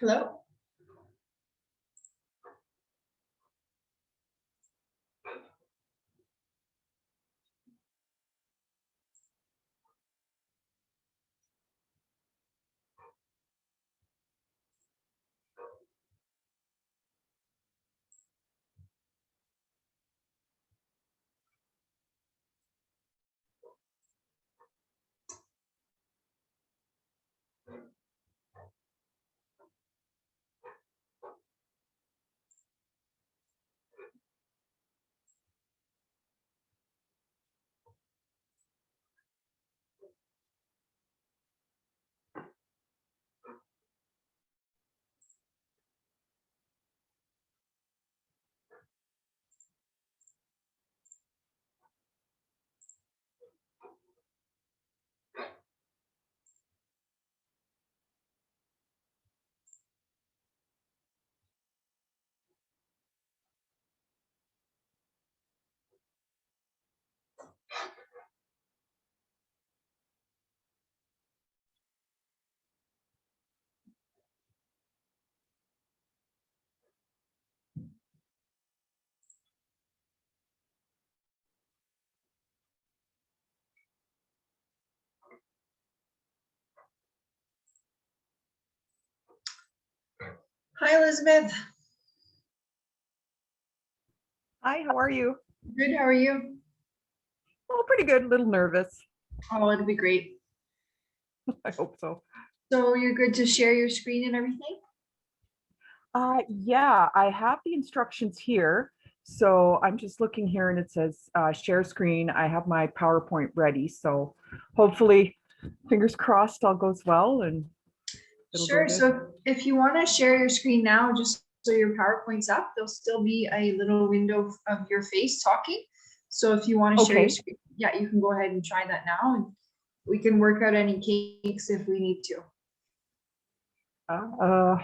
Hello. Hi, Elizabeth. Hi, how are you? Good. How are you? Oh, pretty good. A little nervous. Oh, it'll be great. I hope so. So you're good to share your screen and everything? Yeah, I have the instructions here. So I'm just looking here and it says share screen. I have my PowerPoint ready. So hopefully, fingers crossed, all goes well and it'll go Sure. good. So if you want to share your screen now, just so your PowerPoint's up, there'll still be a little window of your face talking. So if you want to share your Okay. screen, yeah, you can go ahead and try that now, and we can work out any kinks if we need to.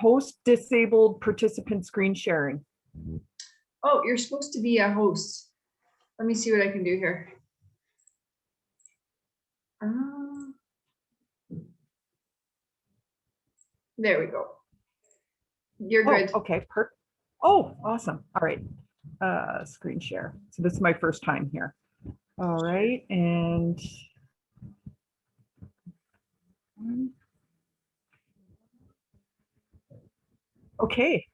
Host disabled participant screen sharing. Oh, you're supposed to be a host. Let me see what I can do here. There we go. You're good. Okay. Oh, awesome. All right. Screen share. So this is my first time here. All right. And okay.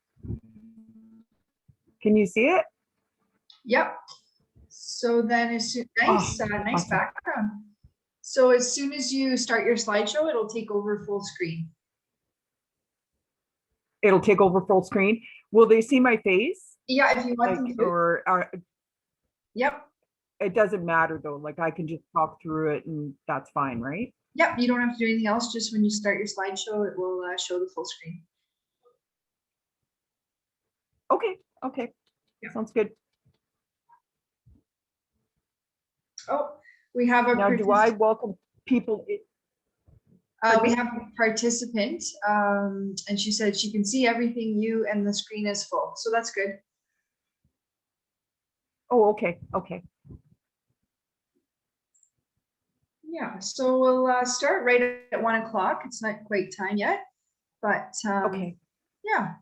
Can you see it? Yep. So then it's nice, nice Awesome. background. So as soon as you start your slideshow, it'll take over full screen. It'll take over full screen. Will they see my face? Yeah, if you want them to. Or Yep. it doesn't matter though. Like I can just talk through it and that's fine, right? Yep. You don't have to do anything else. Just when you start your slideshow, it will show the full screen. Okay. Okay. Yeah. Sounds good. Oh, we have a Now, do I welcome people? we have a participant, and she said she can see everything you and the screen is full. So that's good. Oh, okay. Okay. Yeah, so we'll start right at 1 o'clock. It's not quite time yet, but Okay. yeah.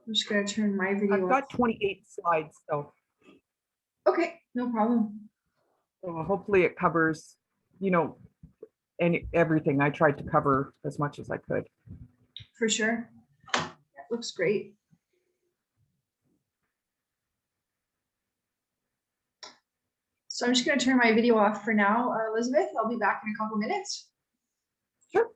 I'm just gonna turn my video I've got off. 28 slides, so Okay, no problem. hopefully it covers, everything. I tried to cover as much as I could. For sure. That looks great. So I'm just going to turn my video off for now, Elizabeth. I'll be back in a couple minutes. Sure.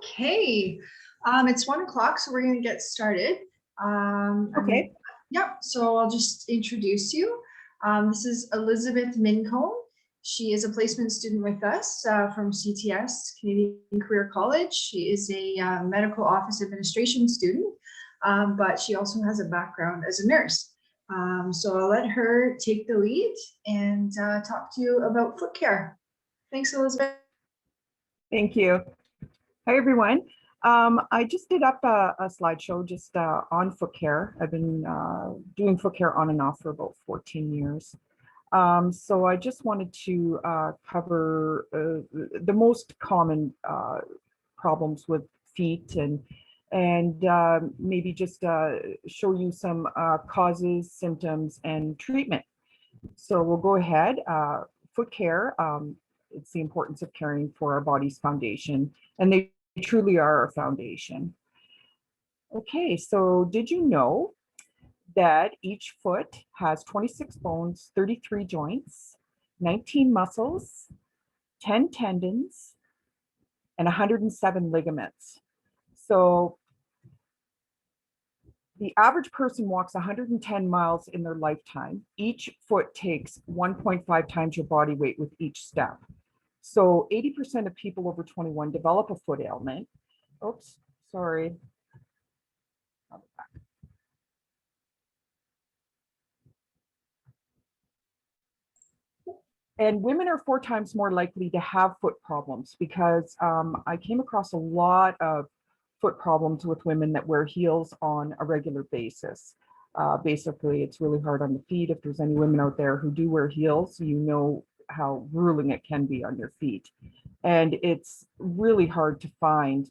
Okay, it's 1 o'clock, so we're gonna get started. Okay. Yep, so I'll just introduce you. This is Elizabeth Mincone. She is a placement student with us from CTS, Canadian Career College. She is a medical office administration student, but she also has a background as a nurse. So I'll let her take the lead and talk to you about foot care. Thanks, Elizabeth. Thank you. Hi, everyone. I just did up a slideshow just on foot care. I've been doing foot care on and off for about 14 years. So I just wanted to cover the most common problems with feet and maybe just show you some causes, symptoms, and treatment. So we'll go ahead. Foot care, it's the importance of caring for our body's foundation, and they truly are our foundation. Okay, so did you know that each foot has 26 bones, 33 joints, 19 muscles, 10 tendons, and 107 ligaments? So the average person walks 110 miles in their lifetime. Each foot takes 1.5 times your body weight with each step. So 80% of people over 21 develop a foot ailment. Oops, sorry. And women are 4 times more likely to have foot problems because I came across a lot of foot problems with women that wear heels on a regular basis. Basically, it's really hard on the feet. If there's any women out there who do wear heels, you know how grueling it can be on your feet. And it's really hard to find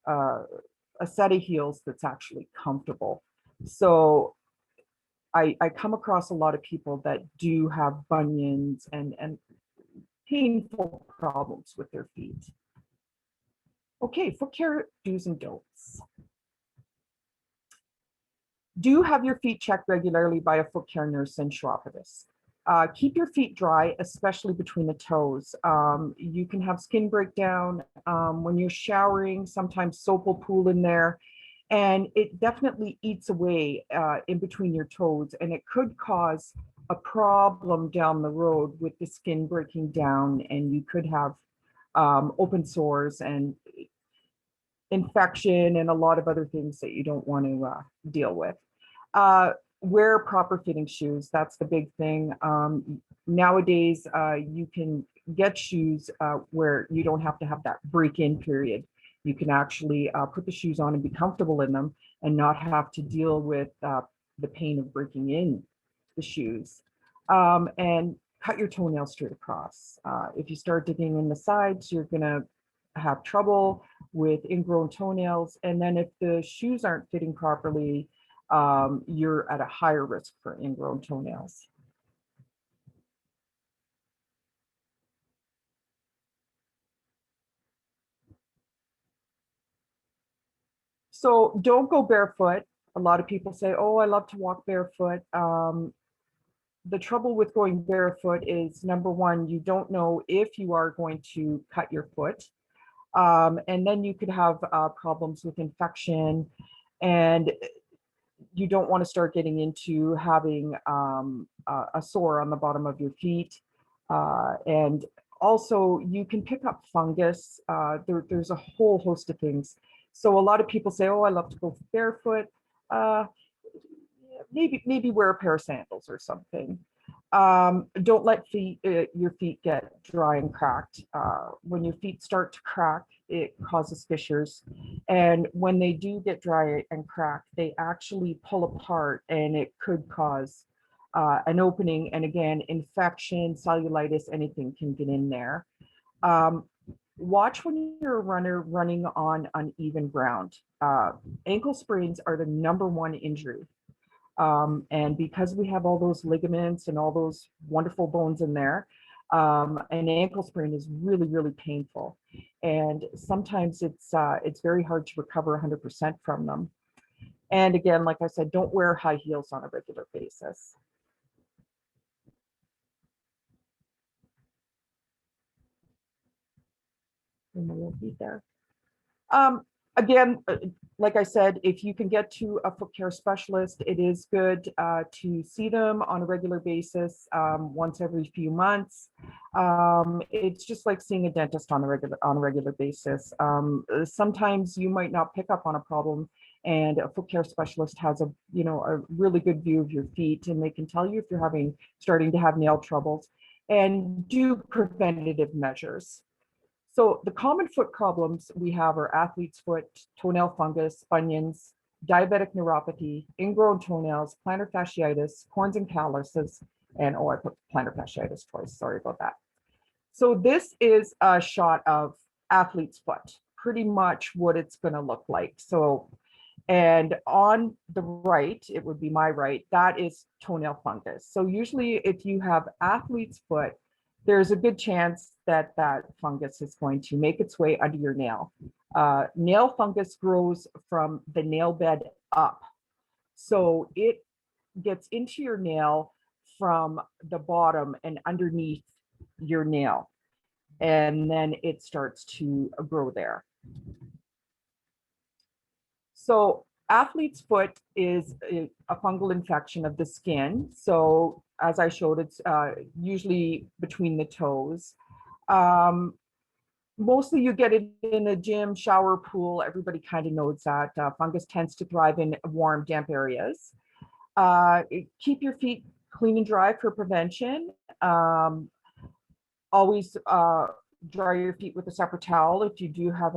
a set of heels that's actually comfortable. So I come across a lot of people that do have bunions and painful problems with their feet. Okay, foot care do's and don'ts. Do have your feet checked regularly by a foot care nurse and chiropodist. Keep your feet dry, especially between the toes. You can have skin breakdown when you're showering. Sometimes soap will pool in there, and it definitely eats away in between your toes, and it could cause a problem down the road with the skin breaking down, and you could have open sores and infection and a lot of other things that you don't want to deal with. Wear proper fitting shoes. That's the big thing. Nowadays, you can get shoes where you don't have to have that break-in period. You can actually put the shoes on and be comfortable in them and not have to deal with the pain of breaking in the shoes. And cut your toenails straight across. If you start digging in the sides, you're gonna have trouble with ingrown toenails. And then if the shoes aren't fitting properly, you're at a higher risk for ingrown toenails. So don't go barefoot. A lot of people say, oh, I love to walk barefoot. The trouble with going barefoot is, number one, you don't know if you are going to cut your foot. And then you could have problems with infection, and you don't want to start getting into having a sore on the bottom of your feet. And also you can pick up fungus. There's a whole host of things. So a lot of people say, oh, I love to go barefoot. Maybe wear a pair of sandals or something. Don't let your feet get dry and cracked. When your feet start to crack, it causes fissures. And when they do get dry and cracked, they actually pull apart, and it could cause an opening. And again, infection, cellulitis, anything can get in there. Watch when you're a runner running on uneven ground. Ankle sprains are the #1 injury. And because we have all those ligaments and all those wonderful bones in there, an ankle sprain is really, really painful. And sometimes it's very hard to recover 100% from them. And again, like I said, don't wear high heels on a regular basis. And we won't be there. Again, like I said, if you can get to a foot care specialist, it is good to see them on a regular basis, once every few months. It's just like seeing a dentist on a regular basis. Sometimes you might not pick up on a problem, and a foot care specialist has a a really good view of your feet, and they can tell you if you're starting to have nail troubles, and do preventative measures. So the common foot problems we have are athlete's foot, toenail fungus, bunions, diabetic neuropathy, ingrown toenails, plantar fasciitis, corns and calluses, and oh, I put plantar fasciitis twice. Sorry about that. So this is a shot of athlete's foot, pretty much what it's going to look like. So, and on the right, it would be my right, that is toenail fungus. So usually if you have athlete's foot, there's a good chance that that fungus is going to make its way under your nail. Nail fungus grows from the nail bed up. So it gets into your nail from the bottom and underneath your nail. And then it starts to grow there. So athlete's foot is a fungal infection of the skin. So as I showed, it's usually between the toes. Mostly you get it in a gym, shower, pool. Everybody kind of knows that. Fungus tends to thrive in warm, damp areas. Keep your feet clean and dry for prevention. Always dry your feet with a separate towel if you do have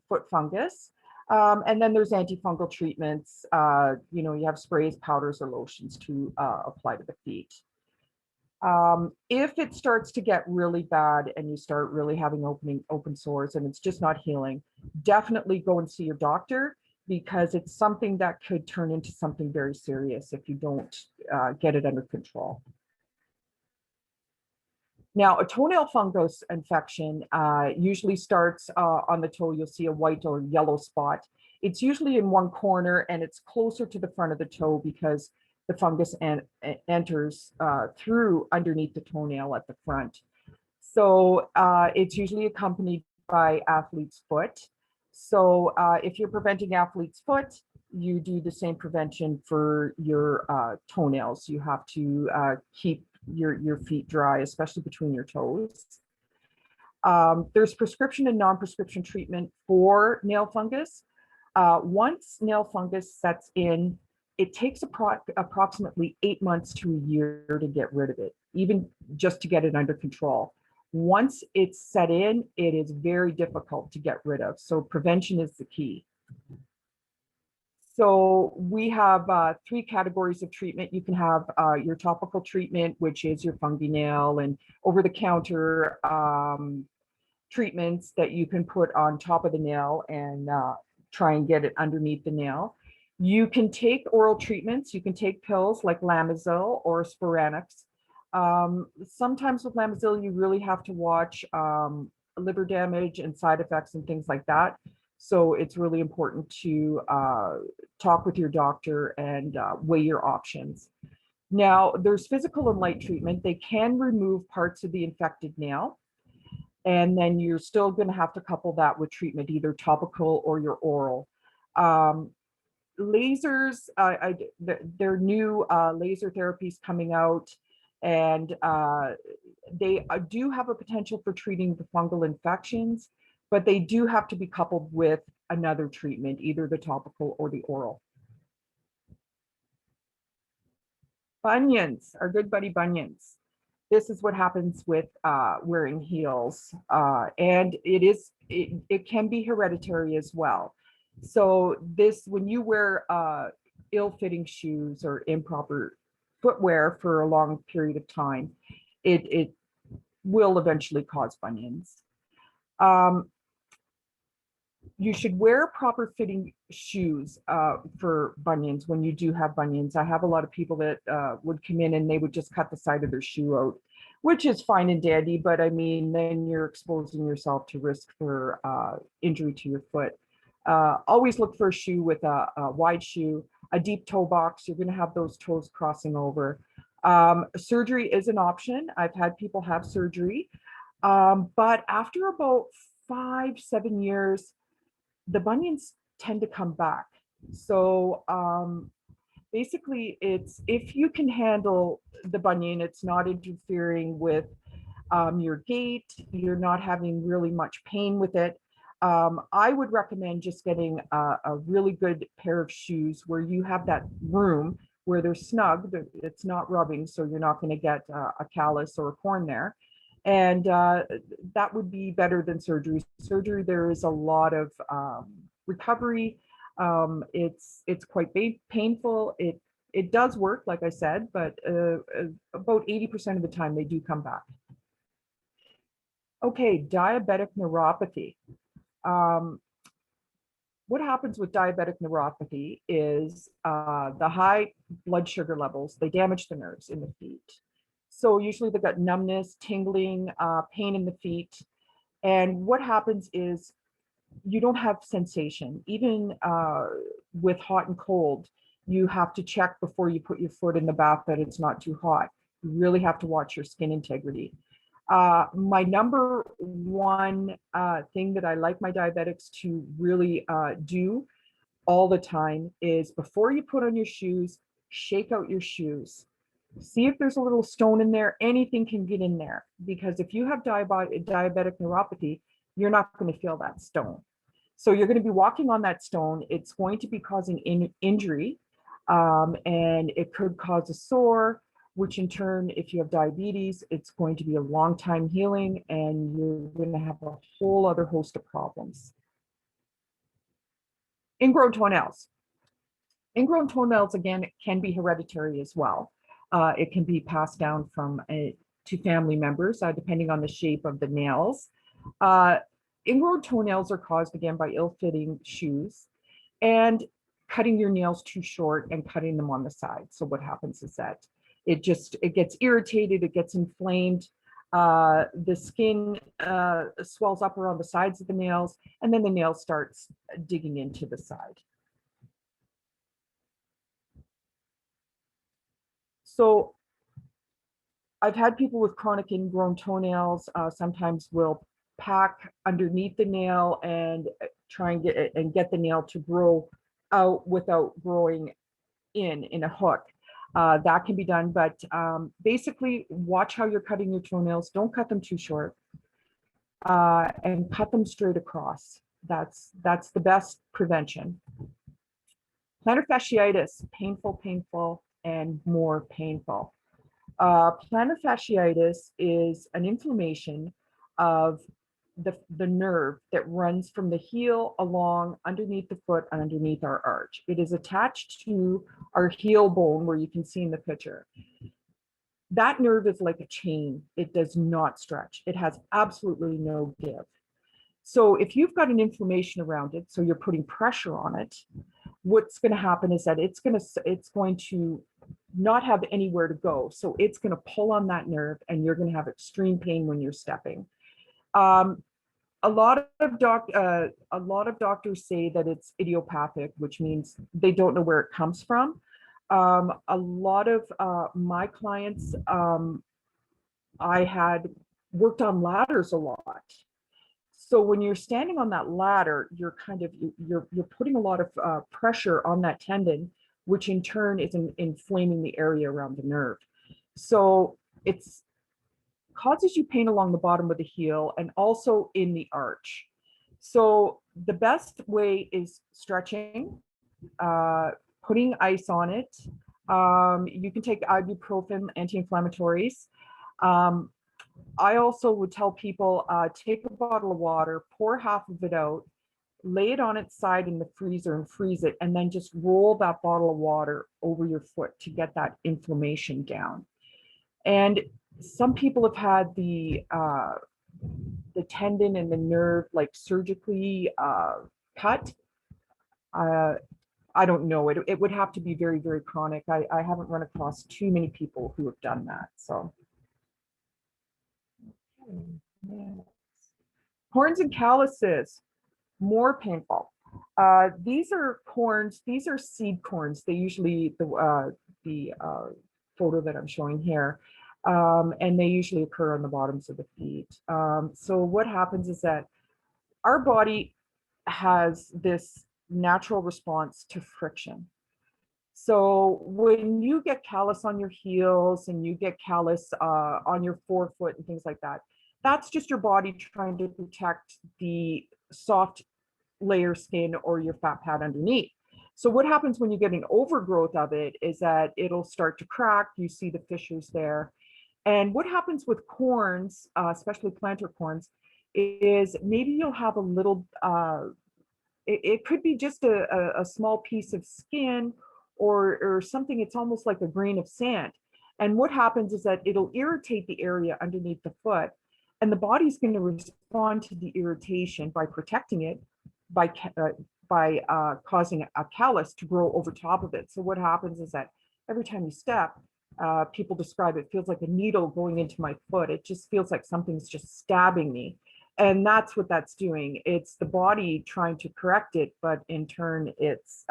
foot fungus. And then there's antifungal treatments. You have sprays, powders, or lotions to apply to the feet. If it starts to get really bad and you start really having open sores and it's just not healing, definitely go and see your doctor, because it's something that could turn into something very serious if you don't get it under control. Now, a toenail fungus infection usually starts on the toe. You'll see a white or yellow spot. It's usually in one corner and it's closer to the front of the toe because the fungus enters through underneath the toenail at the front. So it's usually accompanied by athlete's foot. So if you're preventing athlete's foot, you do the same prevention for your toenails. You have to keep your feet dry, especially between your toes. There's prescription and non-prescription treatment for nail fungus. Once nail fungus sets in, it takes approximately 8 months to a year to get rid of it, even just to get it under control. Once it's set in, it is very difficult to get rid of. So prevention is the key. So we have 3 categories of treatment. You can have your topical treatment, which is your fungi nail and over-the-counter treatments that you can put on top of the nail and try and get it underneath the nail. You can take oral treatments. You can take pills like Lamazil or Sporanix. Sometimes with Lamazil, you really have to watch liver damage and side effects and things like that. So it's really important to talk with your doctor and weigh your options. Now, there's physical and light treatment. They can remove parts of the infected nail. And then you're still going to have to couple that with treatment, either topical or your oral. Lasers, there are new laser therapies coming out, and they do have a potential for treating the fungal infections, but they do have to be coupled with another treatment, either the topical or the oral. Bunions, our good buddy bunions. This is what happens with wearing heels, and it can be hereditary as well. So when you wear ill-fitting shoes or improper footwear for a long period of time, it will eventually cause bunions. You should wear proper fitting shoes for bunions when you do have bunions. I have a lot of people that would come in and they would just cut the side of their shoe out, which is fine and dandy, but I mean, then you're exposing yourself to risk for injury to your foot. Always look for a shoe with a wide shoe, a deep toe box. You're going to have those toes crossing over. Surgery is an option. I've had people have surgery, but after about 5, 7 years, the bunions tend to come back. So basically, it's if you can handle the bunion, it's not interfering with your gait, you're not having really much pain with it. I would recommend just getting a really good pair of shoes where you have that room where they're snug, it's not rubbing, so you're not going to get a callus or a corn there. And that would be better than surgery. Surgery, there is a lot of recovery. It's quite painful. It does work, like I said, but about 80% of the time they do come back. Okay, diabetic neuropathy. What happens with diabetic neuropathy is the high blood sugar levels, they damage the nerves in the feet. So usually they've got numbness, tingling, pain in the feet. And what happens is you don't have sensation. Even with hot and cold, you have to check before you put your foot in the bath that it's not too hot. You really have to watch your skin integrity. My number one thing that I like my diabetics to really do all the time is before you put on your shoes, shake out your shoes. See if there's a little stone in there. Anything can get in there, because if you have diabetic neuropathy, you're not going to feel that stone. So you're going to be walking on that stone. It's going to be causing injury, and it could cause a sore, which in turn, if you have diabetes, it's going to be a long time healing, and you're going to have a whole other host of problems. Ingrown toenails. Ingrown toenails, again, can be hereditary as well. It can be passed down to family members, depending on the shape of the nails. Ingrown toenails are caused, again, by ill-fitting shoes and cutting your nails too short and cutting them on the side. So what happens is that it gets irritated, it gets inflamed, the skin swells up around the sides of the nails, and then the nail starts digging into the side. So I've had people with chronic ingrown toenails sometimes will pack underneath the nail and try and get the nail to grow out without growing in a hook. That can be done, but basically watch how you're cutting your toenails. Don't cut them too short, and cut them straight across. That's the best prevention. Plantar fasciitis, painful, and more painful. Plantar fasciitis is an inflammation of the nerve that runs from the heel along underneath the foot and underneath our arch. It is attached to our heel bone, where you can see in the picture. That nerve is like a chain. It does not stretch. It has absolutely no give. So if you've got an inflammation around it, so you're putting pressure on it, what's going to happen is that it's going to not have anywhere to go. So it's going to pull on that nerve, and you're going to have extreme pain when you're stepping. A lot of doctors say that it's idiopathic, which means they don't know where it comes from. A lot of my clients, I had worked on ladders a lot. So when you're standing on that ladder, you're putting a lot of pressure on that tendon, which in turn is inflaming the area around the nerve. So it's causes you pain along the bottom of the heel and also in the arch. So the best way is stretching, putting ice on it. You can take ibuprofen, anti-inflammatories. I also would tell people, take a bottle of water, pour half of it out, lay it on its side in the freezer and freeze it, and then just roll that bottle of water over your foot to get that inflammation down. And some people have had the tendon and the nerve like surgically cut. I don't know. It would have to be very, very chronic. I haven't run across too many people who have done that. So. Corns and calluses, more painful. These are corns. These are seed corns. They usually the photo that I'm showing here, and they usually occur on the bottoms of the feet. So what happens is that our body has this natural response to friction. So when you get callus on your heels and you get callus on your forefoot and things like that, that's just your body trying to protect the soft layer skin or your fat pad underneath. So what happens when you get an overgrowth of it is that it'll start to crack. You see the fissures there. And what happens with corns, especially plantar corns, is maybe you'll have a little, it could be just a small piece of skin or something. It's almost like a grain of sand. And what happens is that it'll irritate the area underneath the foot, and the body's going to respond to the irritation by protecting it by causing a callus to grow over top of it. So what happens is that every time you step, people describe it feels like a needle going into my foot. It just feels like something's just stabbing me. And that's what that's doing. It's the body trying to correct it, but in turn, it's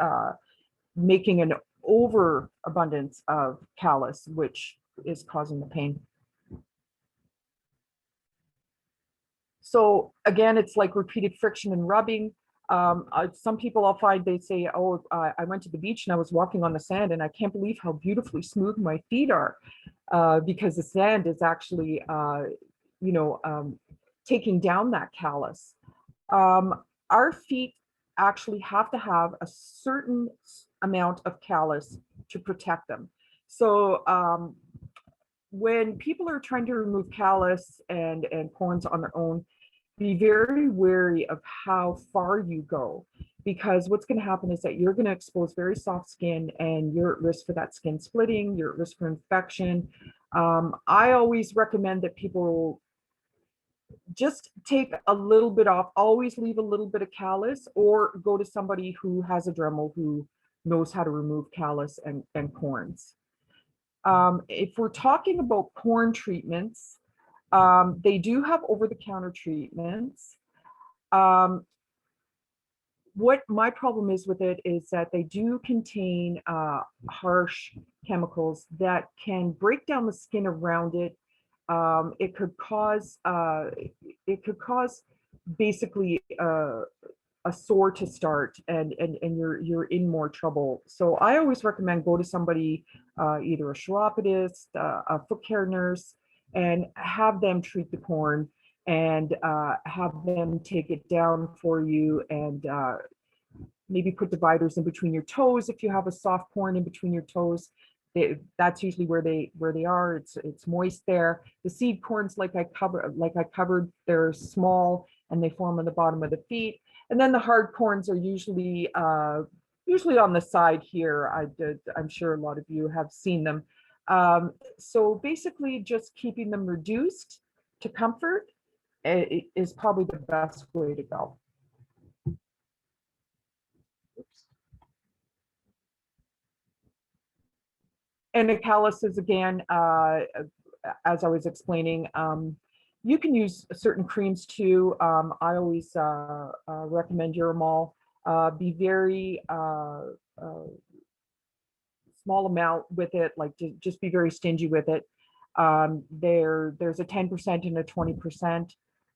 making an overabundance of callus, which is causing the pain. So again, it's like repeated friction and rubbing. Some people I'll find, they say, oh, I went to the beach and I was walking on the sand and I can't believe how beautifully smooth my feet are, because the sand is actually, taking down that callus. Our feet actually have to have a certain amount of callus to protect them. So when people are trying to remove callus and corns on their own, be very wary of how far you go, because what's going to happen is that you're going to expose very soft skin and you're at risk for that skin splitting, you're at risk for infection. I always recommend that people just take a little bit off, always leave a little bit of callus, or go to somebody who has a Dremel who knows how to remove callus and corns. If we're talking about corn treatments, they do have over-the-counter treatments. What my problem is with it is that they do contain harsh chemicals that can break down the skin around it. It could cause basically a sore to start, and you're in more trouble. So I always recommend go to somebody, either a chiropodist, a foot care nurse, and have them treat the corn and have them take it down for you, and maybe put dividers in between your toes if you have a soft corn in between your toes. That's usually where they are. It's moist there. The seed corns, like I covered, they're small and they form on the bottom of the feet. And then the hard corns are usually on the side here. I'm sure a lot of you have seen them. So basically, just keeping them reduced to comfort is probably the best way to go. Oops. And the calluses, again, as I was explaining, you can use certain creams too. I always recommend Uromol. Be very small amount with it, like just be very stingy with it. There's a 10% and a 20%.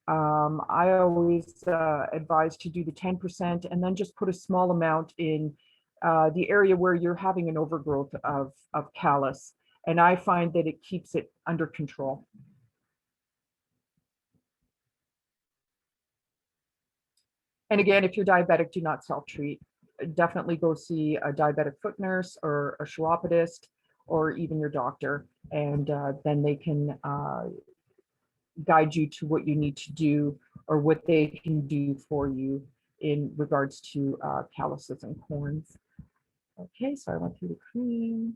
I always advise to do the 10% and then just put a small amount in the area where you're having an overgrowth of callus. And I find that it keeps it under control. And again, if you're diabetic, do not self-treat. Definitely go see a diabetic foot nurse or a chiropodist or even your doctor, and then they can guide you to what you need to do or what they can do for you in regards to calluses and corns. Okay, so I went through the cream.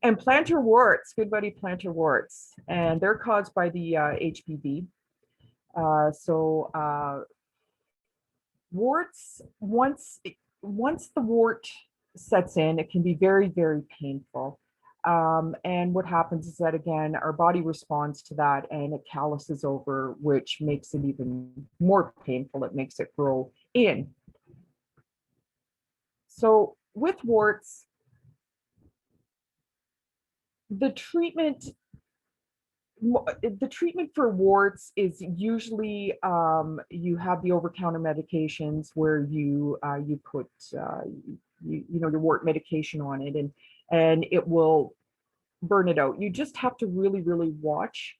And plantar warts, good buddy plantar warts, and they're caused by the HPV. Warts, once the wart sets in, it can be very, very painful. And what happens is that, again, our body responds to that and it calluses over, which makes it even more painful. It makes it grow in. So with warts, the treatment The treatment for warts is usually you have the over-counter medications where you put your wart medication on it, and it will burn it out. You just have to really, really watch,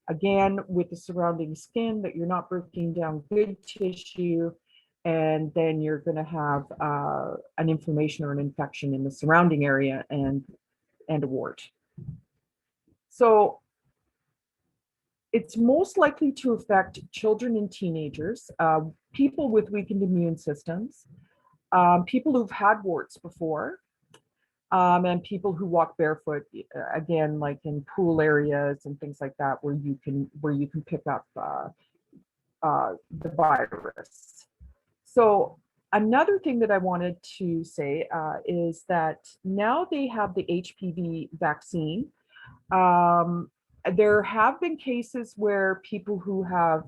again, with the surrounding skin, that you're not breaking down good tissue, and then you're going to have an inflammation or an infection in the surrounding area and a wart. So it's most likely to affect children and teenagers, people with weakened immune systems, people who've had warts before, and people who walk barefoot, again, like in pool areas and things like that, where you can pick up the virus. So another thing that I wanted to say is that now they have the HPV vaccine. There have been cases where people who have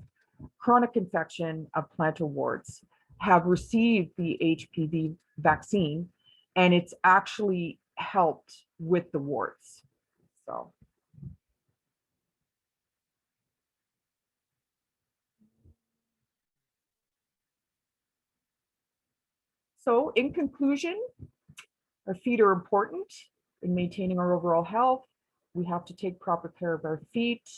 chronic infection of plantar warts have received the HPV vaccine, and it's actually helped with the warts. So in conclusion, our feet are important in maintaining our overall health. We have to take proper care of our feet.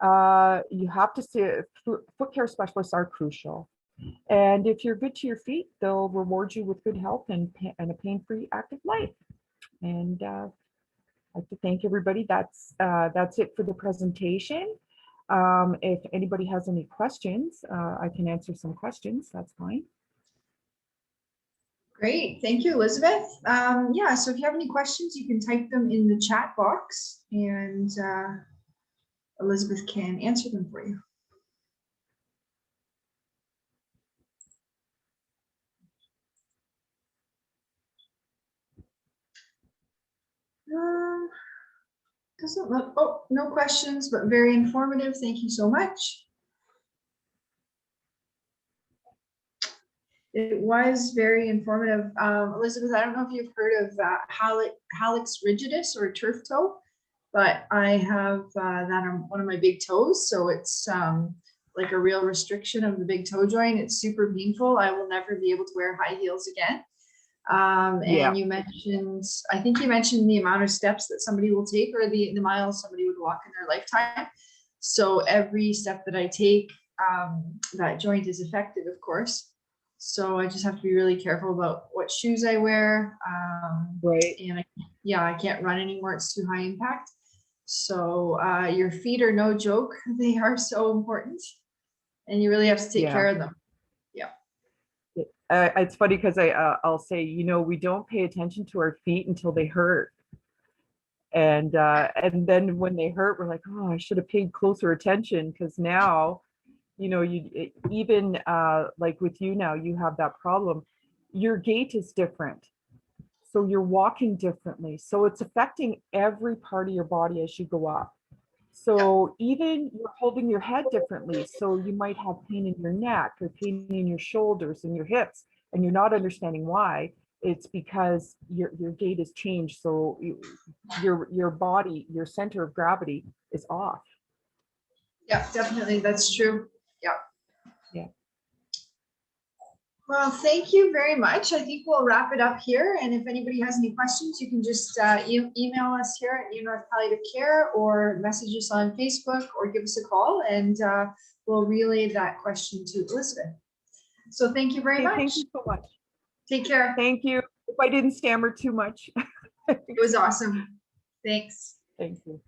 You have to see, foot care specialists are crucial. And if you're good to your feet, they'll reward you with good health and a pain-free active life. And I'd like to thank everybody. That's it for the presentation. If anybody has any questions, I can answer some questions. That's fine. Great, thank you, Elizabeth. Yeah, so if you have any questions, you can type them in the chat box, and Elizabeth can answer them for you. Doesn't look, oh, no questions, but very informative. Thank you so much. It was very informative. Elizabeth, I don't know if you've heard of hallux rigidus or turf toe, but I have that on one of my big toes. So it's like a real restriction of the big toe joint. It's super painful. I will never be able to wear high heels again. And you mentioned, I think you mentioned the amount of steps that somebody will take, or the miles somebody would walk in their lifetime. So every step that I take, that joint is affected, of course. So I just have to be really careful about what shoes I wear. Right. And I can't run anymore. It's too high impact. So your feet are no joke. They are so important, and you really have to take care of them. It's funny because I'll say, we don't pay attention to our feet until they hurt. And then when they hurt, we're like, oh, I should have paid closer attention, because now, even like with you now, you have that problem. Your gait is different. So you're walking differently. So it's affecting every part of your body as you go up. So even you're holding your head differently. So you might have pain in your neck or pain in your shoulders and your hips, and you're not understanding why. It's because your gait has changed. So your body, your center of gravity is off. Yeah, definitely. That's true. Yeah. Yeah. Well, thank you very much. I think we'll wrap it up here. And if anybody has any questions, you can just email us here at New North Palliative Care, or message us on Facebook, or give us a call, and we'll relay that question to Elizabeth. So thank you very much. Thank you so much. Take care. Thank you. If I didn't stammer too much. It was awesome. Thanks. Thank you.